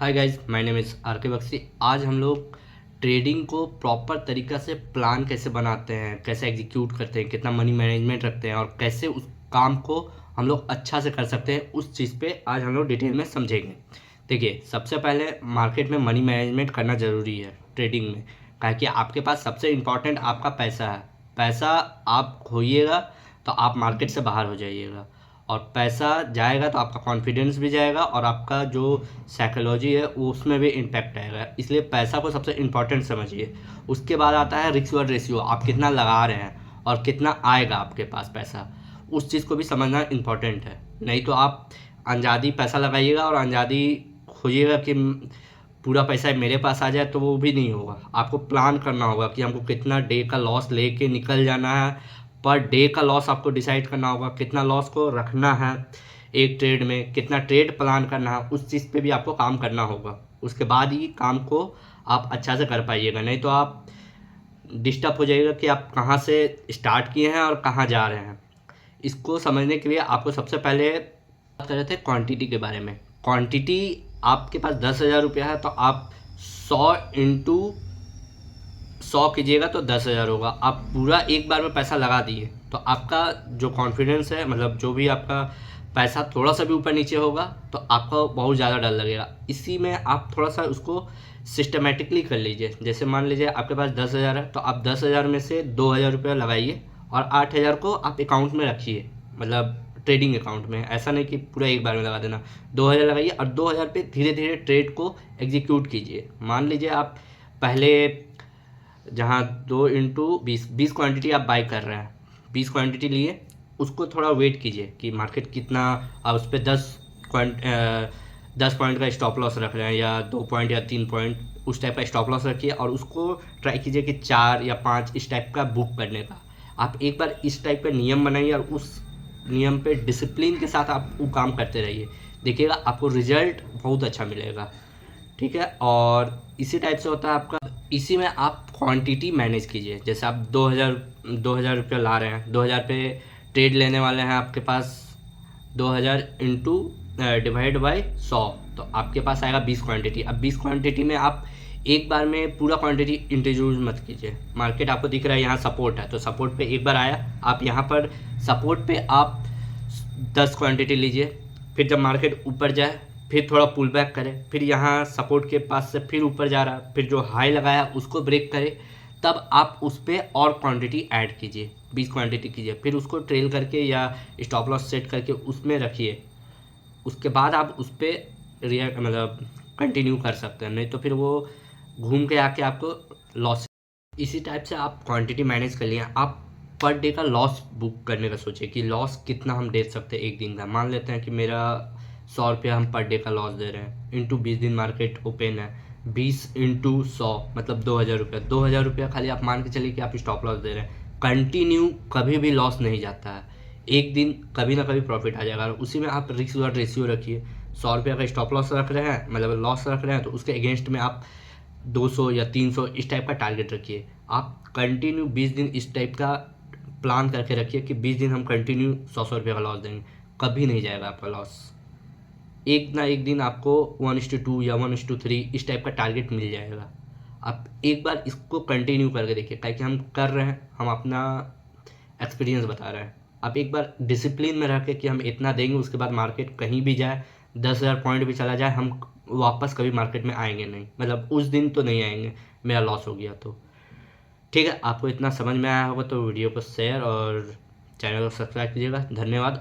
Hi guys, my name is R K Bakshi. आज हम लोग ट्रेडिंग को प्रॉपर तरीक़ा से प्लान कैसे बनाते हैं, कैसे एग्जीक्यूट करते हैं, कितना मनी मैनेजमेंट रखते हैं और कैसे उस काम को हम लोग अच्छा से कर सकते हैं, उस चीज़ पे आज हम लोग डिटेल में समझेंगे। देखिए, सबसे पहले मार्केट में मनी मैनेजमेंट करना ज़रूरी है ट्रेडिंग में, काहे कि आपके पास सबसे इम्पॉर्टेंट आपका पैसा है। पैसा आप खोइएगा तो आप मार्केट से बाहर हो जाइएगा, और पैसा जाएगा तो आपका कॉन्फिडेंस भी जाएगा और आपका जो साइकोलॉजी है वो उसमें भी इम्पैक्ट आएगा। इसलिए पैसा को सबसे इम्पॉर्टेंट समझिए। उसके बाद आता है रिस्क वर्ड रेशियो, आप कितना लगा रहे हैं और कितना आएगा आपके पास पैसा, उस चीज़ को भी समझना इम्पॉर्टेंट है। नहीं तो आप अंजादी पैसा लगाइएगा और अंजादी खोजिएगा कि पूरा पैसा मेरे पास आ जाए, तो वो भी नहीं होगा। आपको प्लान करना होगा कि हमको कितना डे का लॉस लेके निकल जाना है। पर डे का लॉस आपको डिसाइड करना होगा, कितना लॉस को रखना है एक ट्रेड में, कितना ट्रेड प्लान करना है, उस चीज़ पे भी आपको काम करना होगा। उसके बाद ही काम को आप अच्छा से कर पाइएगा, नहीं तो आप डिस्टर्ब हो जाइएगा कि आप कहाँ से स्टार्ट किए हैं और कहाँ जा रहे हैं। इसको समझने के लिए आपको सबसे पहले बात कर रहे थे क्वांटिटी के बारे में। क्वांटिटी आपके पास 10,000 रुपया है तो आप 100 इंटू 100 कीजिएगा तो 10,000 होगा। आप पूरा एक बार में पैसा लगा दिए तो आपका जो कॉन्फिडेंस है, मतलब जो भी आपका पैसा थोड़ा सा भी ऊपर नीचे होगा तो आपको बहुत ज़्यादा डर लगेगा। इसी में आप थोड़ा सा उसको सिस्टमेटिकली कर लीजिए। जैसे मान लीजिए आपके पास 10,000 है तो आप 10,000 में से 2,000 रुपया लगाइए और 8,000 को आप अकाउंट में रखिए, मतलब ट्रेडिंग अकाउंट में। ऐसा नहीं कि पूरा एक बार में लगा देना। 2,000 लगाइए और 2,000 पे धीरे धीरे ट्रेड को एग्जीक्यूट कीजिए। मान लीजिए आप पहले जहाँ 2 इंटू 20 क्वांटिटी आप बाई कर रहे हैं, 20 क्वांटिटी लिए, उसको थोड़ा वेट कीजिए कि मार्केट कितना, आप उस पर 10 पॉइंट का स्टॉप लॉस रख रहे हैं या 2 पॉइंट या 3 पॉइंट, उस टाइप का स्टॉप लॉस रखिए और उसको ट्राई कीजिए कि 4 या 5 इस टाइप का बुक करने का। आप एक बार इस टाइप का नियम बनाइए और उस नियम पे डिसिप्लिन के साथ आप वो काम करते रहिए, देखिएगा आपको रिजल्ट बहुत अच्छा मिलेगा। ठीक है, और इसी टाइप से होता है आपका। इसी में आप क्वांटिटी मैनेज कीजिए। जैसे आप 2,000 रुपया ला रहे हैं, 2,000 पे ट्रेड लेने वाले हैं, आपके पास 2,000 इंटू डिवाइड बाई 100, तो आपके पास आएगा 20 क्वांटिटी। अब 20 क्वांटिटी में आप एक बार में पूरा क्वांटिटी इंट्रोड्यूस मत कीजिए। मार्केट आपको दिख रहा है यहाँ सपोर्ट है, तो सपोर्ट पे एक बार आया, आप यहाँ पर सपोर्ट पे आप 10 क्वांटिटी लीजिए। फिर जब मार्केट ऊपर जाए फिर थोड़ा पुल बैक करे, फिर यहाँ सपोर्ट के पास से फिर ऊपर जा रहा है, फिर जो हाई लगाया उसको ब्रेक करे, तब आप उस पर और क्वांटिटी ऐड कीजिए, 20 क्वांटिटी कीजिए। फिर उसको ट्रेल करके या स्टॉप लॉस सेट करके उसमें रखिए। उसके बाद आप उस पर रिएक्ट मतलब कंटिन्यू कर सकते हैं, नहीं तो फिर वो घूम के आके आपको लॉस। इसी टाइप से आप क्वांटिटी मैनेज कर लिए। आप पर डे का लॉस बुक करने का सोचिए कि लॉस कितना हम दे सकते हैं एक दिन का। मान लेते हैं कि मेरा 100 रुपया हम पर डे का लॉस दे रहे हैं, इंटू 20 दिन मार्केट ओपन है, 20 इंटू 100 मतलब 2,000 रुपया। 2,000 रुपया खाली आप मान के चलिए कि आप स्टॉप लॉस दे रहे हैं। कंटिन्यू कभी भी लॉस नहीं जाता है, एक दिन कभी ना कभी प्रॉफिट आ जाएगा। और उसी में आप रिस्क वाला रेशियो रखिए। 100 रुपया का स्टॉप लॉस रख रहे हैं, मतलब लॉस रख रहे हैं, तो उसके अगेंस्ट में आप 200 या 300 इस टाइप का टारगेट रखिए। आप कंटिन्यू 20 दिन इस टाइप का प्लान करके रखिए कि 20 दिन हम कंटिन्यू 100 रुपये का लॉस देंगे, कभी नहीं जाएगा आपका लॉस। एक ना एक दिन आपको 1:2 या 1:3 इस टाइप का टारगेट मिल जाएगा। आप एक बार इसको कंटिन्यू करके देखिए, ताकि हम कर रहे हैं, हम अपना एक्सपीरियंस बता रहे हैं। आप एक बार डिसिप्लिन में रह के कि हम इतना देंगे, उसके बाद मार्केट कहीं भी जाए, 10,000 पॉइंट भी चला जाए, हम वापस कभी मार्केट में आएंगे नहीं, मतलब उस दिन तो नहीं आएंगे मेरा लॉस हो गया तो। ठीक है, आपको इतना समझ में आया होगा तो वीडियो को शेयर और चैनल को सब्सक्राइब कीजिएगा। धन्यवाद।